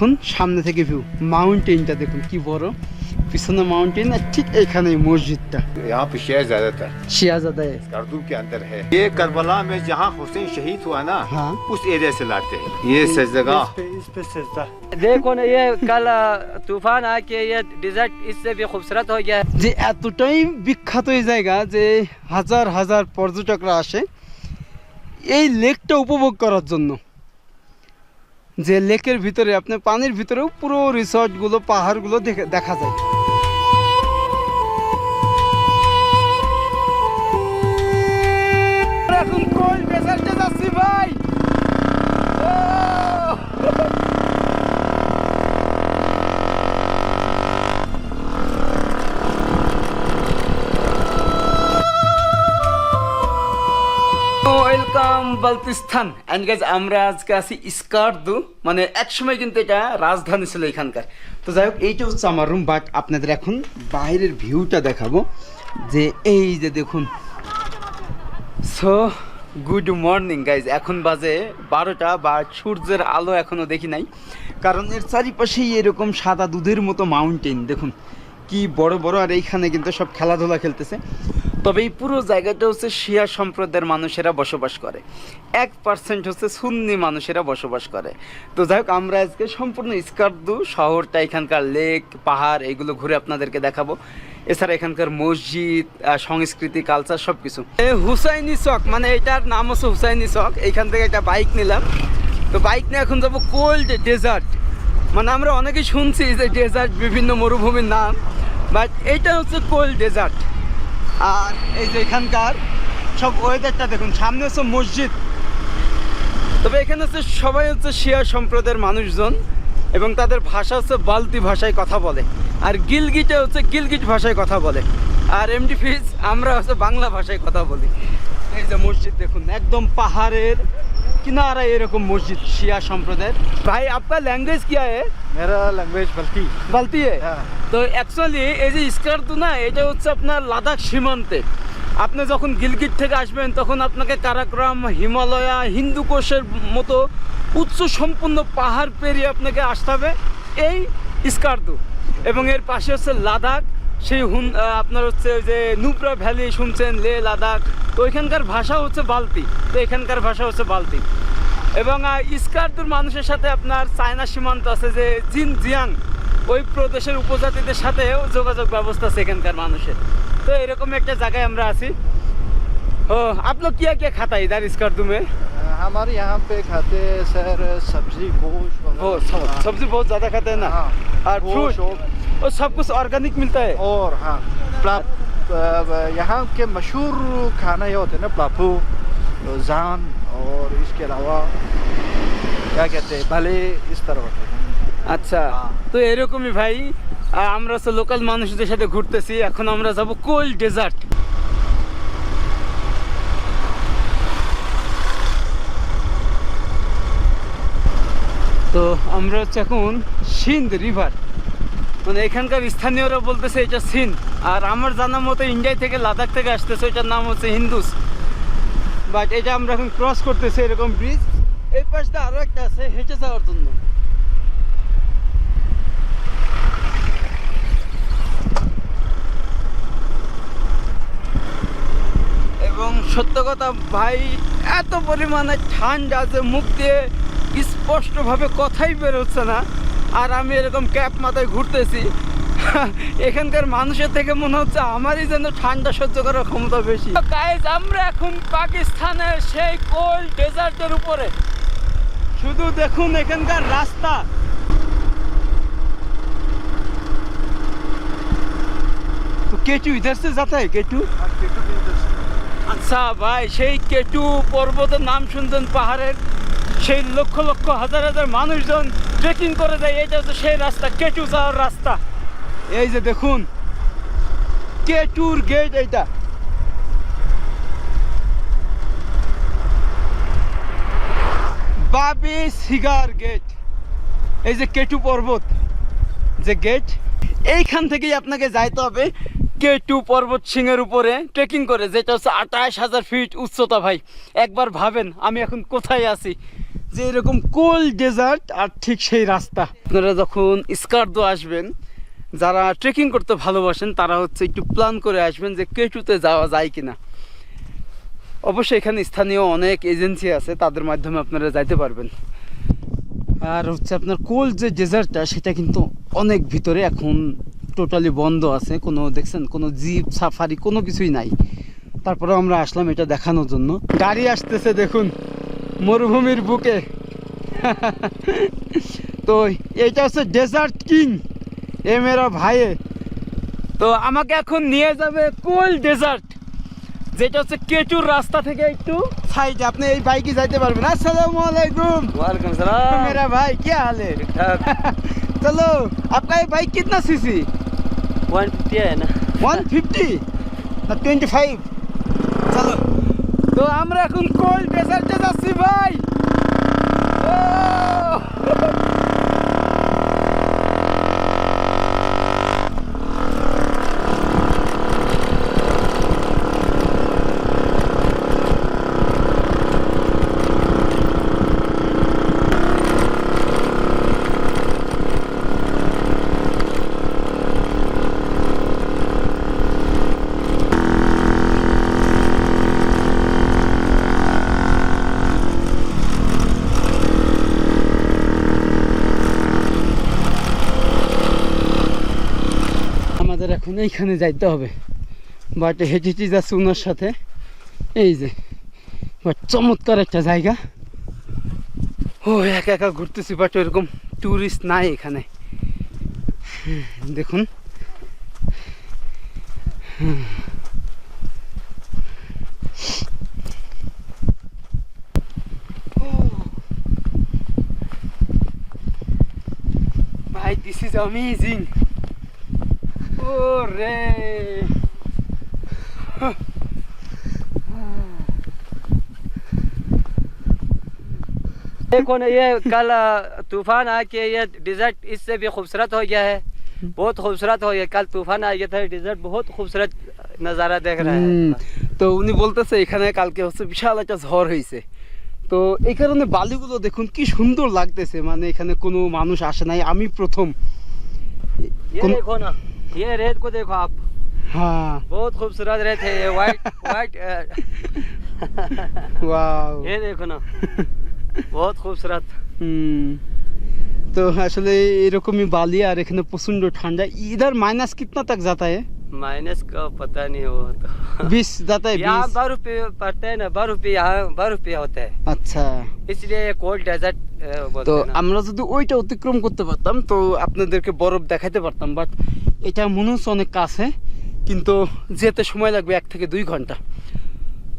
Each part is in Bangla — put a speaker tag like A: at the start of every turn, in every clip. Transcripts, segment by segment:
A: দেখুন সামনে থেকে ভিউ, মাউন্টেনটা দেখুন কি বড়, পিছনে মাউন্টেन আর ঠিক এখানে মসজিদটা।
B: यहाँ पे शेर ज्यादातर
A: শিয়াজাদা
B: स्कर्दू के अंदर है। ये करबला में जहाँ हुसैन शहीद हुआ ना,
A: हाँ।
B: उस एरिया से लाते हैं। ये सजदगाह
C: इस पे सजदा
D: देखो ना, ये कल तूफान आके ये डिजर्ट इससे भी खूबसूरत हो गया है।
A: যে এতটাই বিখ্যাত এই জায়গা যে হাজার হাজার পর্যটকরা আসে এই লেকটা উপভোগ করার জন্য। যে লেকের ভিতরে আপনার পানির ভিতরেও পুরো রিসর্টগুলো পাহাড়গুলো দেখা যায়। এখন কোল ডেজার্টে যাচ্ছি ভাই। ওয়েলকাম বালতিস্তান এন্ড গাইজ, আমরা আজকে আছি স্কারদু, মানে একসময় কিন্তু এটা রাজধানী ছিল এখানকার। তো যাই হোক, এইটা হচ্ছে আমার রুম, বাট আপনাদের এখন বাইরের ভিউটা দেখাবো। যে এই যে দেখুন, সো গুড মর্নিং গাইজ, এখন বাজে 12টা, বা সূর্যের আলো এখনো দেখি নাই, কারণ এর চারিপাশেই এরকম সাদা দুধের মতো মাউন্টেন দেখুন কি বড় বড়, আর এইখানে কিন্তু সব খেলাধুলা খেলতেছে। তবে এই পুরো জায়গাটা হচ্ছে শিয়া সম্প্রদায়ের মানুষেরা বসবাস করে, 1% হচ্ছে সুন্নি মানুষেরা বসবাস করে। তো যাই হোক, আমরা আজকে সম্পূর্ণ স্কারদু শহরটা, এখানকার লেক পাহাড় এগুলো ঘুরে আপনাদেরকে দেখাবো। এছাড়া এখানকার মসজিদ, সংস্কৃতি, কালচার সব কিছু। হুসাইনি চক, মানে এটার নাম হচ্ছে হুসাইনি চক। এইখান থেকে একটা বাইক নিলাম, তো বাইক নিয়ে এখন যাবো কোল্ড ডেজার্ট। মানে আমরা অনেকেই শুনছি যে ডেজার্ট বিভিন্ন মরুভূমির নাম, বাট এইটা হচ্ছে কোল্ড ডেজার্ট। আর এই যে এখানকার সব ওয়েদারটা দেখুন, সামনে হচ্ছে মসজিদ। তবে এখানে হচ্ছে সবাই হচ্ছে শিয়া সম্প্রদায়ের মানুষজন, এবং তাদের ভাষা হচ্ছে বালতি ভাষায় কথা বলে, আর গিলগিটে হচ্ছে গিলগিট ভাষায় কথা বলে, আর এমডি ফিজ আমরা হচ্ছে বাংলা ভাষায় কথা বলি। এই যে মসজিদ দেখুন, একদম পাহাড়ের কিনারায় এরকম মসজিদ শিয়া সম্প্রদায়ের। ভাই আপনার ল্যাঙ্গুয়েজ কি है?
C: मेरा लैंग्वेज बल्ती
A: বলতি है।
C: হ্যাঁ।
A: তো অ্যাকচুয়ালি এই যে স্কারদু না, এটা হচ্ছে আপনার লাদাখ সীমান্তে। আপনি যখন গিলগিট থেকে আসবেন তখন আপনাকে কারাকোরাম, হিমালয়া, হিন্দুকুশের মতো উচ্চ সম্পূর্ণ পাহাড় পেরিয়ে আপনাকে আসতে হবে এই স্কারদু, এবং এর পাশে হচ্ছে লাদাখ। সেই আপনার হচ্ছে ওই যে নুব্রা ভ্যালি শুনছেন, লে লাদাখ, তো ওইখানকার ভাষা হচ্ছে বালতি, তো এখানকার ভাষা হচ্ছে বালতি। এবং স্কারদুর মানুষের সাথে আপনার চায়না সীমান্ত আছে, যে জিনজিয়াং, ওই প্রদেশের উপজাতিদের সাথেও যোগাযোগ ব্যবস্থা আছে এখানকার মানুষের। তো এরকম একটা জায়গায় আমরা আছি। ও आप लोग क्या क्या खाता है इधर स्कार्दू में?
C: हमारे यहाँ पे खाते हैं सर सब्जी गोश्त
A: वो सब्जी बहुत ज़्यादा खाते हैं ना,
C: हाँ,
A: और फ्रूट
C: गोश्त
A: और सब कुछ ऑर्गेनिक मिलता है।
C: और हाँ यहाँ के मशहूर खाना ये होते हैं ना, प्लापू, जान, और इसके अलावा क्या कहते हैं भले, इस तरह होते हैं।
A: আচ্ছা, তো এরকমই ভাই, আমরা তো লোকাল মানুষদের সাথে ঘুরতেছি। এখন আমরা যাব কোল্ড ডেজার্ট। তো আমরা হচ্ছে এখন সিন্ধ রিভার, মানে এখানকার স্থানীয়রা বলতেছে এটা সিন্ধ, আর আমার জানা মতো ইন্ডিয়া থেকে লাদাখ থেকে আসতেছে, এটার নাম হচ্ছে হিন্দুস। বাট এটা আমরা এখন ক্রস করতেছি এরকম ব্রিজ, এই পাশটা আরও একটা আছে হেঁটে যাওয়ার জন্য। এবং সত্য কথা ভাই, এত পরিমাণে ঠান্ডা যে মুখ দিয়ে স্পষ্টভাবে কথাই বেরোচ্ছে না। আর আমি এরকম ক্যাপ মাথায় ঘুরতেছি, এখানকার মানুষের থেকে মনে হচ্ছে আমারই যেন ঠান্ডা সহ্য করার ক্ষমতা বেশি। গাইস, আমরা এখন পাকিস্তানের সেই কোল্ড ডেজার্টের উপরে। শুধু দেখুন এখানকার রাস্তা, তো কেটু इधर से जाता है केटू? আচ্ছা ভাই, সেই কেটু পর্বতের নাম শুনছেন, পাহাড়ের সেই লক্ষ লক্ষ হাজার হাজার মানুষজন ট্রেকিং করে যায়, এটা হচ্ছে সেই রাস্তা, কেটু যাওয়ার রাস্তা। এই যে দেখুন কেটুর গেট, এইটা বাবি সিগার গেট। এই যে কেটু পর্বত যে গেট, এইখান থেকেই আপনাকে যাইতে হবে কেটু পর্বত সিংহের উপরে ট্রেকিং করে, যেটা হচ্ছে 28,000 ফিট উচ্চতা। ভাই একবার ভাবেন আমি এখন কোথায় আছি, যে এরকম কোল্ড ডেজার্ট আর ঠিক সেই রাস্তা। আপনারা যখন স্কার্দো আসবেন, যারা ট্রেকিং করতে ভালোবাসেন তারা হচ্ছে একটু প্ল্যান করে আসবেন যে কেটুতে যাওয়া যায় কিনা। অবশ্যই এখানে স্থানীয় অনেক এজেন্সি আছে, তাদের মাধ্যমে আপনারা যাইতে পারবেন। আর হচ্ছে আপনার কোল্ড যে ডেজার্টটা সেটা কিন্তু অনেক ভিতরে, এখন টোটালি বন্ধ আছে, কোনো দেখছেন কোনো জিপ সাফারি কোনো কিছুই নাই। তারপরে আমরা আসলাম এটা দেখানোর জন্য। গাড়ি আসতেছে দেখুন মরুভূমির বুকে। তো এইটা হচ্ছে ডেজার্ট কিং, এ মেরা ভাই। তো আমাকে এখন নিয়ে যাবে কোল্ড ডেজার্ট, যেটা হচ্ছে কেটুর রাস্তা থেকে একটু সাইডে। আপনি এই বাইকে যাইতে পারবেন। আসসালামু আলাইকুম।
D: वालेकुम सलाम।
A: मेरा भाई क्या हाल है?
D: ठीक-ठाक।
A: चलो आपका ये बाइक कितना सीसी?
D: 150 है ना?
A: 150 না 25? চলো, তো আমরা এখন কোল্ড ডেজার্টে যাচ্ছি ভাই। ও! আমাদের এখন এইখানে যাইতে হবে, বাট হেঁটে হেঁটে যাচ্ছি ওনার সাথে। এই যে বাট চমৎকার একটা জায়গা। ও একা একা ঘুরতেছি, বাট এরকম ট্যুরিস্ট নাই এখানে। দেখুন ভাই, দিস ইজ অ্যামেজিং। ওরে
D: देखो ना, ये कल तूफान आके ये डिजर्ट इससे भी खूबसूरत हो गया है, बहुत खूबसूरत हो गया। कल तूफान आ गया था, डिजर्ट बहुत खूबसूरत नज़ारा देख रहा है।
A: তো উনি বলতেছে এখানে কালকে হচ্ছে বিশাল একটা ঝড় হয়েছে। তো এই কারণে বালিগুলো দেখুন কি সুন্দর লাগতেছে, মানে এখানে কোনো মানুষ আসে নাই, আমি প্রথম।
D: ये
A: कौन-
D: देखो ना, ये रेत को देखो आप,
A: হ্যাঁ
D: बहुत खूबसूरत रेत है ये, वाइट वाइट।
A: ওয়াও।
D: ये देखो ना, बहुत खूबसूरत।
A: তো আসলে এরকমই বালি, আর এখানে প্রচন্ড ঠান্ডা। ইধার মাইনাস কিतना तक जाता है?
D: माइनस का पता नहीं हो तो।
A: 20 जाता है?
D: यहाँ
A: 20?
D: बर्फ पे पड़ते हैं ना, बर्फ पे यहाँ बर्फ पे होता है,
A: আচ্ছা।
D: इसलिए कोल्ड डेजर्ट बोलते
A: তো
D: हैं ना।
A: আমরা যদি ওইটা অতিক্রম করতে পারতাম তো আপনাদেরকে বরফ দেখাতে পারতাম, বাট এটা মনে হচ্ছে অনেক কাছে, কিন্তু যেতে সময় লাগবে 1 থেকে 2 ঘন্টা।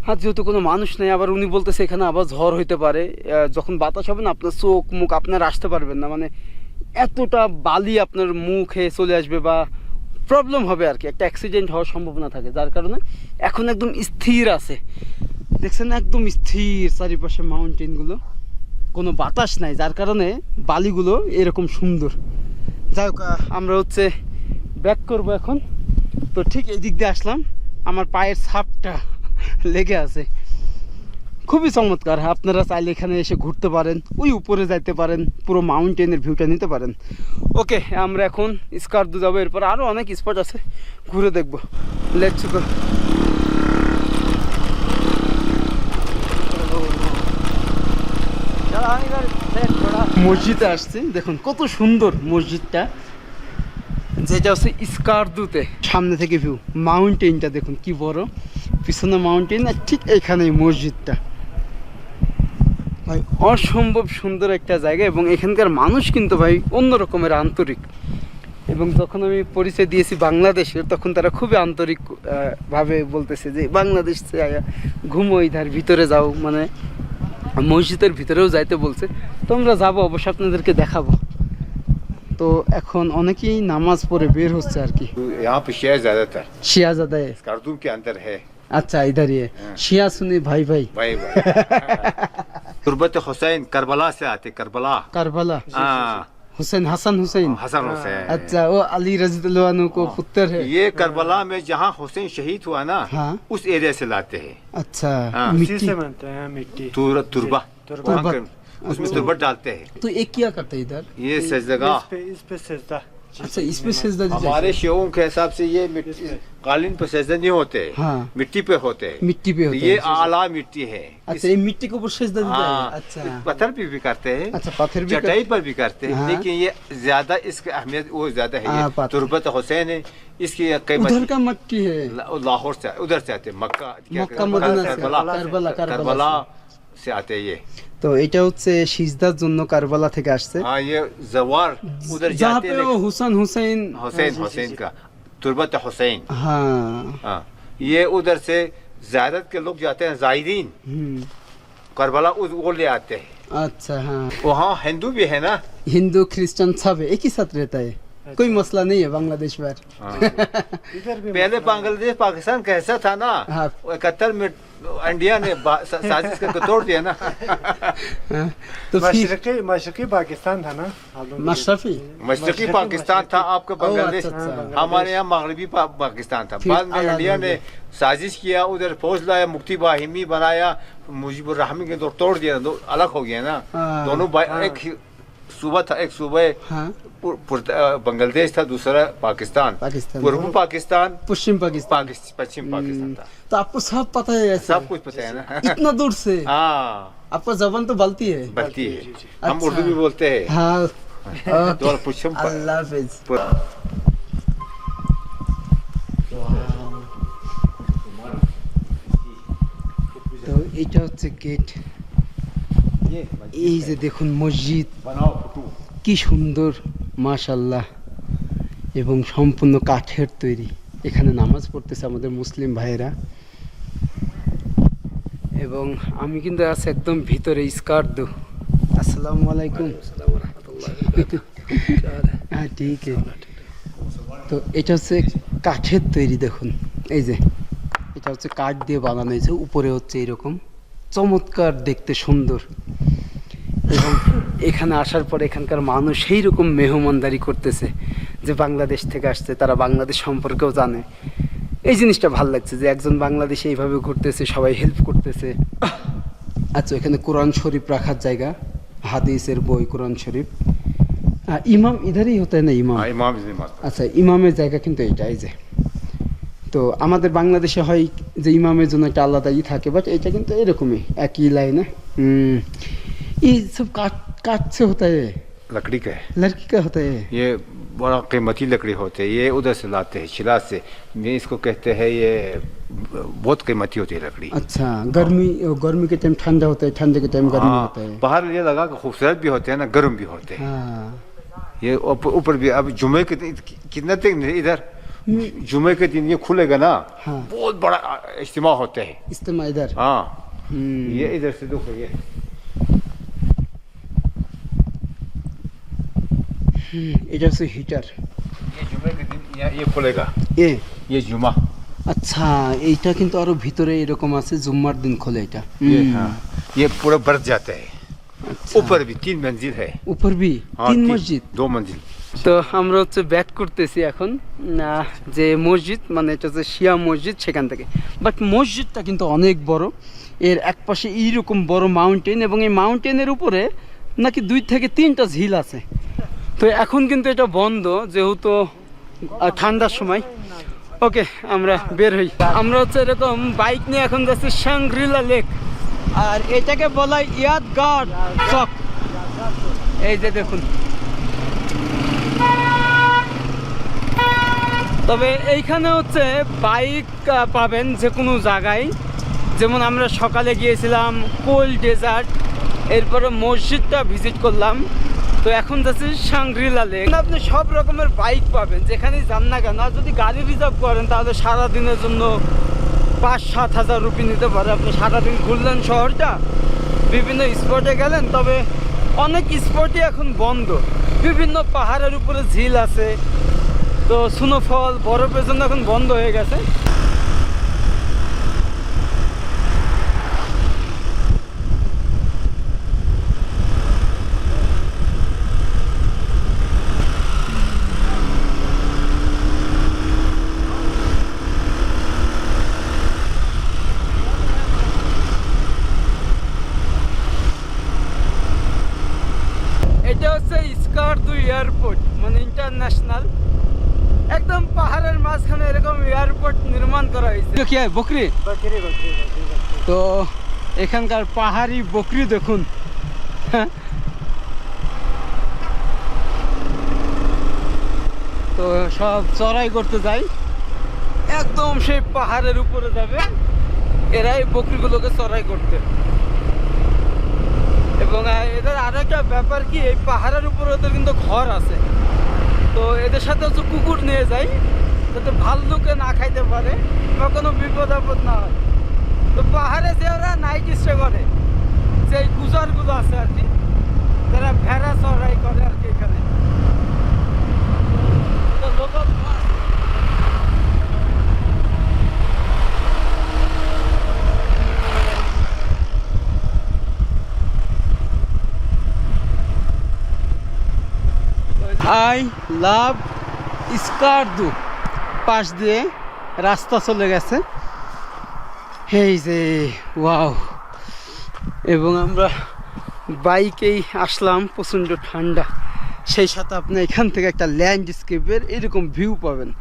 A: আর যেহেতু কোনো মানুষ নেই, আবার উনি বলতেছে এখানে আবার ঝড় হইতে পারে, যখন বাতাস হবে না আপনার চোখ মুখ আপনার আসতে পারবেন না, মানে এতটা বালি আপনার মুখে চলে আসবে বা প্রবলেম হবে আর কি, একটা অ্যাক্সিডেন্ট হওয়ার সম্ভাবনা থাকে। যার কারণে এখন একদম স্থির আছে, দেখছেন একদম স্থির, চারিপাশে মাউন্টেনগুলো, কোনো বাতাস নাই, যার কারণে বালিগুলো এরকম সুন্দর। যাই হোক, আমরা হচ্ছে ব্যাক করবো এখন। তো ঠিক এই দিক দিয়ে আসলাম, আমার পায়ের ছাপটা লেগে আছে। খুবই চমৎকার, আপনারা চাইলে এখানে এসে ঘুরতে পারেন, ওই উপরে যাইতে পারেন, পুরো মাউন্টেনের ভিউটা নিতে পারেন। ওকে, আমরা এখন স্কার্দো যাবো, এরপর আরও অনেক স্পট আছে, ঘুরে দেখবো। Let's go.
D: चलो हम इधर से थोड़ा
A: মসজিদে আসছি, দেখুন কত সুন্দর মসজিদটা, যেটা হচ্ছে স্কার্দোতে। সামনে থেকে ভিউ, মাউন্টেনটা দেখুন কি বড়, পিছনে মাউন্টেন, আর ঠিক এখানেই মসজিদটা। ভাই অসম্ভব সুন্দর একটা জায়গা, এবং এখানকার মানুষ কিন্তু ভাই অন্য রকমের আন্তরিক। এবং যখন আমি পরিচয় দিয়েছি বাংলাদেশের, তখন তারা খুবই আন্তরিক ভাবে বলতেছে যে বাংলাদেশ ঘুমো, ইধার ভিতরে যাও, মানে মসজিদের ভিতরেও যাইতে বলছে। তো আমরা যাবো, অবশ্যই আপনাদেরকে দেখাবো। তো এখন অনেকেই নামাজ পড়ে বের হচ্ছে আর কি।
B: यहाँ पे शेयर ज्यादातर
A: শিয়াজাদা
B: कारतूम के अंदर है।
A: আচ্ছা, इधर ये शिया सुन्नी भाई भाई।
B: भाई तुर्बत हुसैन करबला से आते, करबला।
A: करबला,
B: हाँ,
A: हुसैन, हसन हुसैन।
B: हसन हुसैन।
A: अच्छा, वो अली रज़ियल्लाहु अन्हु को पुत्र है।
B: ये करबला में जहाँ हुसैन शहीद हुआ ना,
A: हाँ।
B: उस एरिया से लाते हैं।
A: अच्छा,
B: हाँ।
A: मिट्टी
C: बनते हैं मिट्टी,
B: तुर्बा
A: तुर्बा।
B: उसमें तुरबत डालते हैं।
A: तो ये क्या करते हैं इधर?
B: ये सजदगाह
C: इस पे सजदा
A: अच्छा इस पे सजदा दी
B: हमारे
A: जाती है।
B: शियों के हिसाब से ये मिट्टी कालीन पे सजदा नहीं होते,
A: हाँ।
B: मिट्टी पे होते हैं।
A: मिट्टी पे
B: तो
A: होता
B: ये
A: है।
B: आला मिट्टी है।
A: अच्छा ये मिट्टी के ऊपर सजदा देता है।
B: हाँ,
A: अच्छा
B: पत्थर पे भी करते हैं,
A: अच्छा पत्थर भी
B: चटाई पर भी करते हैं,
A: हाँ।
B: लेकिन ये ज्यादा इसकी अहमियत वो ज्यादा है।
A: हाँ,
B: ये
A: पत्थर।
B: तुरबत हुसैन है, इसकी कई
A: उधर का मट्टी है।
B: लाहौर से उधर से आते हैं, मक्का
A: মক্কা মদিনা से
B: करबला
A: কারবালা
B: से आते हैं ये।
A: তো এটা হচ্ছে সিজদার জন্য কারবালা থেকে আসছে
B: हाँ, ये जवार उधर
A: जहाँ
B: जाते
A: पे
B: हैं।
A: वो हुसैन हुसैन
B: हुसैन का तुरबत हुसैन।
A: हाँ
B: हाँ, ये उधर से ज़ियारत के लोग जाते हैं, जायरीन करबला वो ले आते हैं।
A: अच्छा हाँ
B: वहाँ हिंदू भी है ना।
A: हिंदू क्रिश्चियन सब एक ही साथ रहता है कोई मसला नहीं है बांग्लादेश पर
B: हाँ।
C: इधर भी
B: पहले बांग्लादेश पाकिस्तान कैसा था ना,
A: हाँ।
B: 71 में इंडिया ने साजिश करके तोड़ दिया ना।
A: हाँ, तो फिर
C: मशरकी पाकिस्तान था ना
A: मशरफी
B: मशरकी पाकिस्तान था आपका बांग्लादेश,
A: अच्छा, अच्छा।
B: हमारे यहाँ मगरबी पाकिस्तान था।
A: फिर
B: बाद में
A: अलग
B: इंडिया
A: हो
B: ने साजिश किया, उधर फौज लाया, मुफ्ती बाहिमी बनाया, मुजीबुर रहमान के तोड़ दिया, दो अलग हो गया ना।
A: हाँ।
B: दोनों एक ही सूबा था, एक सूबा
A: हाँ
B: बांग्लादेश था, दूसरा पाकिस्तान।
A: पाकिस्तान
B: पूर्व पाकिस्तान,
A: पश्चिम पाकिस्तान
B: पश्चिम पाकिस्तान था।
A: तो आपको सब पता है ऐसे
B: सब कुछ पता है ना।
A: इतना दूर से
B: हाँ,
A: आपका जबान तो बलती है
B: बल्कि है। हम
A: अच्छा।
B: उर्दू भी बोलते हैं।
A: हाँ
B: तो पश्चिम
A: अल्लाह हाफिज তো এটা হচ্ছে গেট এই যে দেখুন মসজিদ
B: बनाओ फोटो।
A: কি সুন্দর মাশাআল্লাহ এবং সম্পূর্ণ কাঠের তৈরি এখানে নামাজ পড়তেছে আমাদের মুসলিম ভাইয়েরা এবং আমি কিন্তু আছি একদম ভিতরে স্কার্দু আসসালামু আলাইকুম হ্যাঁ ঠিক আছে তো এটা হচ্ছে কাঠের তৈরি দেখুন এই যে এটা হচ্ছে কাঠ দিয়ে বানানো হয়েছে উপরে হচ্ছে এরকম চমৎকার দেখতে সুন্দর এবং এখানে আসার পর এখানকার মানুষ সেই রকম মেহমানদারি করতেছে যে বাংলাদেশ থেকে আসছে তারা বাংলাদেশ সম্পর্কেও জানে এই জিনিসটা ভালো লাগছে যে একজন বাংলাদেশি এইভাবে ঘুরতেছে সবাই হেল্প করতেছে আচ্ছা এখানে কোরআন শরীফ রাখার জায়গা হাদিসের বই কোরআন শরীফ ইমাম ইধারই হতে না ইমাম
B: हाँ, इमाम इमाम।
A: আচ্ছা ইমামের জায়গা কিন্তু এইটা এই যে তো আমাদের বাংলাদেশে হয় যে ইমামের জন্য একটা আলাদাই থাকে বাট এটা কিন্তু এরকমই একই লাইনে ये सब काट से होता है
B: लकड़ी का है
A: लड़की का होता है
B: ये, बड़ा कीमती लकड़ी होते है, ये उधर से लाते हैं शिलाज से। ये इसको कहते हैं, ये बहुत कीमती होती है लकड़ी।
A: अच्छा गर्मी के टाइम ठंडा होता है ठंडे के टाइम गर्मी
B: हाँ,
A: होता है
B: बाहर ये लगा के खूबसूरत भी होते हैं ना, गर्म भी होते हैं।
A: हाँ
B: ये ऊपर भी अब जुमे के दिन कितना दिन इधर जुमे के दिन ये खुलेगा ना,
A: हाँ।
B: बहुत बड़ा इज्तिमा होते हैं।
A: इस्तेमाल इधर
B: हाँ, ये इधर से देखो ये
A: এটা হচ্ছে হিটার
B: ये जुमे के दिन ये खुलेगा, ये जुमा।
A: আচ্ছা এইটা কিন্তু আরো ভিতরে এরকম আছে জুম্মার দিন খোলে এটা
B: ये हाँ, ये पूरा बरत जाता है।
A: আচ্ছা
B: ऊपर भी 3 मंजिल है।
A: উপর भी
B: हाँ,
A: তিন মসজিদ
B: 2 मंजिल।
A: তো আমরা হচ্ছে ব্যাক করতেছি এখন যে মসজিদ মানে এটা হচ্ছে শিয়া মসজিদ সেখান থেকে বাট মসজিদটা কিন্তু অনেক বড় এর একপাশে এইরকম বড় মাউন্টেন এবং এই মাউন্টেনের উপরে নাকি 2 থেকে 3টা ঝিল আছে তো এখন কিন্তু এটা বন্ধ যেহেতু ঠান্ডার সময় ওকে আমরা বের হই আমরা হচ্ছে এরকম বাইক নিয়ে এখন যাচ্ছি সাংগ্রিলা লেক আর এটাকে বলা হয় ইয়াদগার চক এই যে দেখুন তবে এইখানে হচ্ছে বাইক পাবেন যে কোনো জায়গায় যেমন আমরা সকালে গিয়েছিলাম কোল ডেজার্ট এরপরে মসজিদটা ভিজিট করলাম তো এখন যাচ্ছি সাংগ্রিলা লেক আপনি সব রকমের বাইক পাবেন যেখানেই যান না কেন আর যদি গাড়ি রিজার্ভ করেন তাহলে সারাদিনের জন্য 5-7 হাজার রুপি নিতে পারে আপনি সারাদিন ঘুরলেন শহরটা বিভিন্ন স্পটে গেলেন তবে অনেক স্পটই এখন বন্ধ বিভিন্ন পাহাড়ের উপরে ঝিল আছে তো স্নোফল বরফের জন্য এখন বন্ধ হয়ে গেছে মানে ইন্টারন্যাশনাল, একদম পাহাড়ের মাঝখানে এরকম এয়ারপোর্ট নির্মাণ করা হয়েছে। কি হয় বকরি?
C: बकरी बकरी बकरी बकरी
A: তো এখানকার পাহাড়ি বকরি দেখুন। তো সব চড়াই করতে যায়, একদম সেই পাহাড়ের উপরে যাবে এরাই বকরিগুলোকে চড়াই করতে। এবং এদের আরো একটা ব্যাপার কি, এই পাহাড়ের উপরে ওদের কিন্তু ঘর আছে, তো এদের সাথে হচ্ছে কুকুর নিয়ে যায় যাতে ভাল্লুকে না খাইতে পারে বা কোনো বিপদ আপদ না হয়। তো পাহাড়ে যে ওরা নাইট স্টে করে, যে গুজারগুলো আছে আর কি, তারা ভেড়া চড়াই করে আর কি এখানে। তো লোকাল আই লাভ স্কারদু পাশ দিয়ে রাস্তা চলে গেছে, এই যে ওয়াও। এবং আমরা বাইকেই আসলাম, প্রচণ্ড ঠান্ডা, সেই সাথে আপনি এখান থেকে একটা ল্যান্ডস্কেপের এরকম ভিউ পাবেন।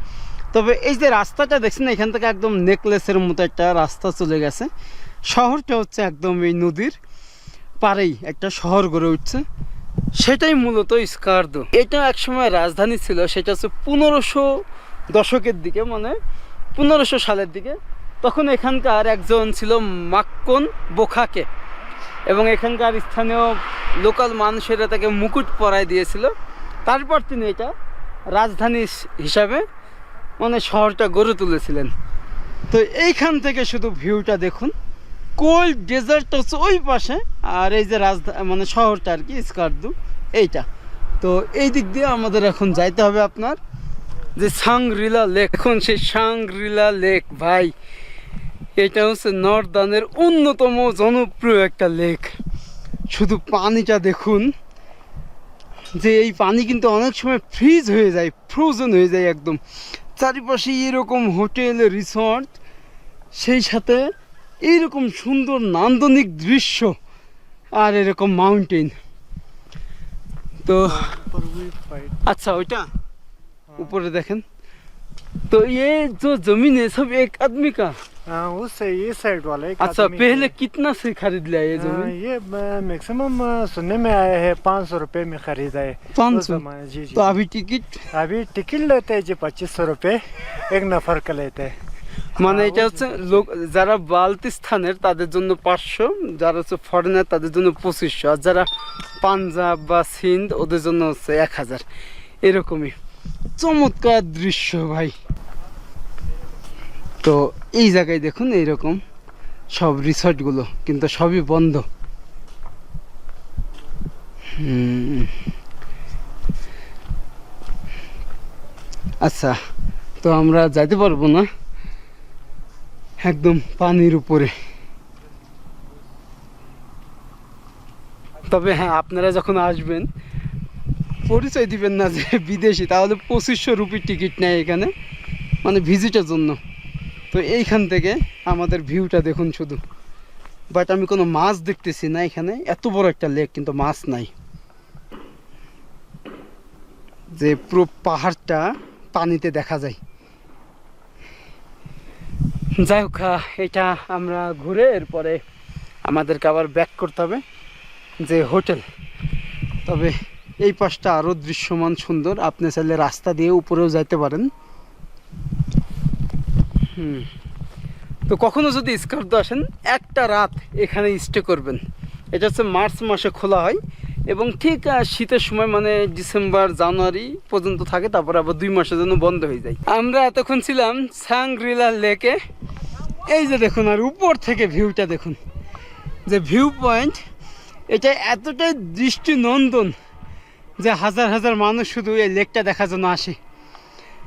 A: তবে এই যে রাস্তাটা দেখছেন, এখান থেকে একদম নেকলেসের মতো একটা রাস্তা চলে গেছে। শহরটা হচ্ছে একদম এই নদীর পাড়েই একটা শহর গড়ে উঠছে, সেটাই মূলত স্কারদু। এটা একসময় রাজধানী ছিল, সেটা হচ্ছে 1500 দশকের দিকে, মানে 1500 সালের দিকে। তখন এখানকার একজন ছিল মাক্কন বোখাকে, এবং এখানকার স্থানীয় লোকাল মানুষেরা তাকে মুকুট পরায় দিয়েছিল। তারপর তিনি এটা রাজধানী হিসাবে মানে শহরটা গড়ে তুলেছিলেন। তো এইখান থেকে শুধু ভিউটা দেখুন, কোল্ড ডেজার্টটা হচ্ছে ওই পাশে, আর এই যে রাজধানী মানে শহরটা আর কি স্কারদু এইটা। তো এই দিক দিয়ে আমাদের এখন যাইতে হবে আপনার যে সাংগ্রিলা লেক। এখন সেই সাংগ্রিলা লেক ভাই, এটা হচ্ছে নর্দানের অন্যতম জনপ্রিয় একটা লেক। শুধু পানিটা দেখুন, যে এই পানি কিন্তু অনেক সময় ফ্রিজ হয়ে যায়, ফ্রোজেন হয়ে যায় একদম। চারিপাশে এরকম হোটেল রিসর্ট, সেই সাথে এইরকম সুন্দর নান্দনিক দৃশ্য আর এরকম মাউন্টেন। তো
C: पर हुई फाइट।
A: अच्छा ওইটা উপরে দেখেন। तो ये जो जमीन है सब एक आदमी का?
C: हाँ, उससे ये साइड वाला एक
A: अच्छा
C: आदमी
A: पहले
C: का-
A: कितना से खरीद लिया ये
C: हाँ,
A: जमीन?
C: ये मैक्सिमम सुनने में आया है 500 रुपए में खरीदा है।
A: 500?
C: उस जमाने- जी जी।
A: तो अभी टिकट
C: अभी टिकट लेते हैं जी 2500 रुपए एक नफर का लेते हैं।
A: মানে এটা হচ্ছে লোক যারা বাল্তিস্তানের তাদের জন্য 500, যারা হচ্ছে ফরেনার তাদের জন্য 2500, আর যারা পাঞ্জাব বা সিন্ধ ওদের জন্য হচ্ছে 1000। এরকমই চমৎকার দৃশ্য ভাই। তো এই জায়গায় দেখুন এইরকম সব রিসর্টগুলো কিন্তু সবই বন্ধ। আচ্ছা, তো আমরা যাইতে পারবো না, একদম পানির উপরে। তবে হ্যাঁ, আপনারা যখন আসবেন পরিচয় দিবেন না যে বিদেশি, তাহলে 2500 রুপির টিকিট নেয় এখানে, মানে ভিজিটের জন্য। তো এইখান থেকে আমাদের ভিউটা দেখুন শুধু। বাট আমি কোনো মাছ দেখতেছি না এখানে, এত বড় একটা লেক কিন্তু মাছ নাই। যে পুরো পাহাড়টা পানিতে দেখা যায়। যাই হোক, এটা আমরা ঘুরে এরপরে আমাদেরকে আবার ব্যাক করতে হবে যে হোটেল। তবে এই পাশটা আরও দৃশ্যমান সুন্দর, আপনি চাইলে রাস্তা দিয়ে উপরেও যাইতে পারেন। তো কখনো যদি স্কারদু আসেন, একটা রাত এখানে স্টে করবেন। এটা হচ্ছে মার্চ মাসে খোলা হয় এবং ঠিক শীতের সময় মানে ডিসেম্বর জানুয়ারি পর্যন্ত থাকে, তারপর আবার 2 মাসের জন্য বন্ধ হয়ে যায়। আমরা এতক্ষণ ছিলাম সাংগ্রিলা লেকে। এই যে দেখুন, আর উপর থেকে ভিউটা দেখুন, যে ভিউ পয়েন্ট এটা এতটাই দৃষ্টিনন্দন যে হাজার হাজার মানুষ শুধু এই লেকটা দেখার জন্য আসে।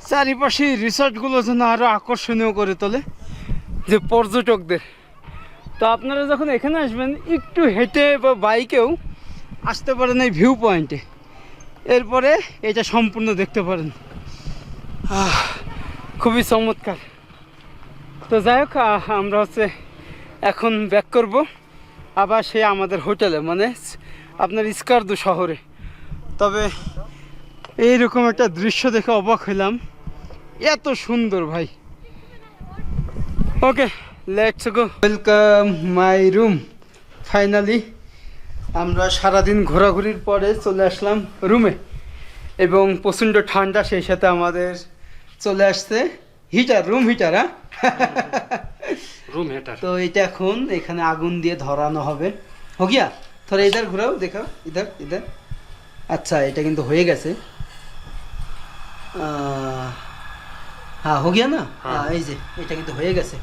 A: চারিপাশে রিসর্টগুলো যেন আরও আকর্ষণীয় করে তোলে যে পর্যটকদের। তো আপনারা যখন এখানে আসবেন, একটু হেঁটে বা বাইকেও আসতে পারেন এই ভিউ পয়েন্টে, এরপরে এটা সম্পূর্ণ দেখতে পারেন। খুবই চমৎকার। তো যাই হোক, আমরা হচ্ছে এখন ব্যাক করব আবার সে আমাদের হোটেলে, মানে আপনার স্কারদু শহরে। তবে এইরকম একটা দৃশ্য দেখে অবাক হইলাম, এত সুন্দর ভাই। Okay, let's go. Welcome my room. Finally আমরা সারাদিন ঘোরাঘুরির পরে চলে আসলাম রুমে, এবং প্রচণ্ড ঠান্ডা, সেই সাথে আমাদের চলে আসছে হিটার, রুম হিটার। হ্যাঁ,
E: रूम हीटर
A: তো এটা এখন এখানে আগুন দিয়ে ধরানো হবে। हो गया? थोड़ा इधर घुराओ, देखाओ इधर इधर। আচ্ছা, এটা কিন্তু হয়ে গেছে। হ্যাঁ, हो गया না? হ্যাঁ, এই যে এটা কিন্তু হয়ে গেছে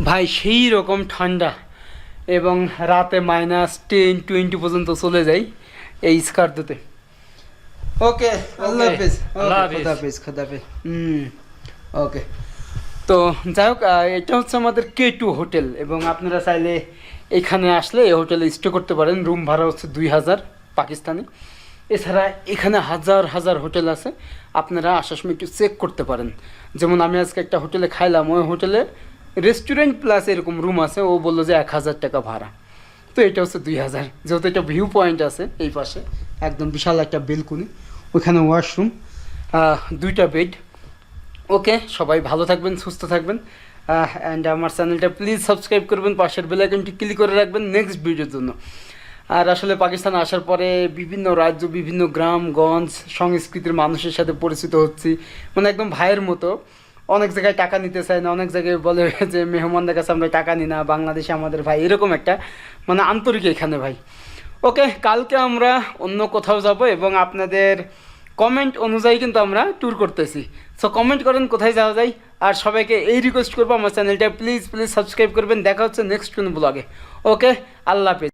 A: ভাই। সেই রকম ঠান্ডা, এবং রাতে -10-20 পর্যন্ত চলে যায় এই স্কার্দুতে। ওকে, আল্লাহ হাফেজ।
E: আল্লাহ হাফেজ।
A: খোদা হাফেজ, খোদা হাফেজ। ওকে, তো যাই হোক, এটা হচ্ছে আমাদের K2 হোটেল, এবং আপনারা চাইলে এখানে আসলে এই হোটেলে স্টে করতে পারেন। রুম ভাড়া হচ্ছে 2000 পাকিস্তানি। এছাড়া এখানে হাজার হাজার হোটেল আছে, আপনারা আসার সময় একটু চেক করতে পারেন। যেমন আমি আজকে একটা হোটেলে খাইলাম, ওই হোটেলে রেস্টুরেন্ট প্লাস এরকম রুম আছে, ও বললো যে 1000 টাকা ভাড়া। তো এটা হচ্ছে 2000, যেহেতু একটা ভিউ পয়েন্ট আছে এই পাশে, একদম বিশাল একটা বেলকুনি, ওইখানে ওয়াশরুম, 2টা বেড। ওকে, সবাই ভালো থাকবেন, সুস্থ থাকবেন, অ্যান্ড আমার চ্যানেলটা প্লিজ সাবস্ক্রাইব করবেন, পাশের বেল আইকনটি ক্লিক করে রাখবেন নেক্সট ভিডিওর জন্য। আর আসলে পাকিস্তান আসার পরে বিভিন্ন রাজ্য, বিভিন্ন গ্রামগঞ্জ, সংস্কৃতির মানুষের সাথে পরিচিত হচ্ছি, মানে একদম ভাইয়ের মতো। অনেক জায়গায় টাকা নিতে চায় না, অনেক জায়গায় বলে যে মেহমানদের কাছে আমরা টাকা নিই না, বাংলাদেশে আমাদের ভাই, এরকম একটা মানে আন্তরিক এখানে ভাই। ওকে, কালকে আমরা অন্য কোথাও যাব, এবং আপনাদের কমেন্ট অনুযায়ী কিন্তু আমরা ট্যুর করতেছি। সো কমেন্ট করেন কোথায় যাওয়া যায়, আর সবাইকে এই রিকোয়েস্ট করবো আমার চ্যানেলটা প্লিজ প্লিজ সাবস্ক্রাইব করবেন। দেখা হচ্ছে নেক্সট কোনো ব্লগে। ওকে, আল্লাহ হাফেজ।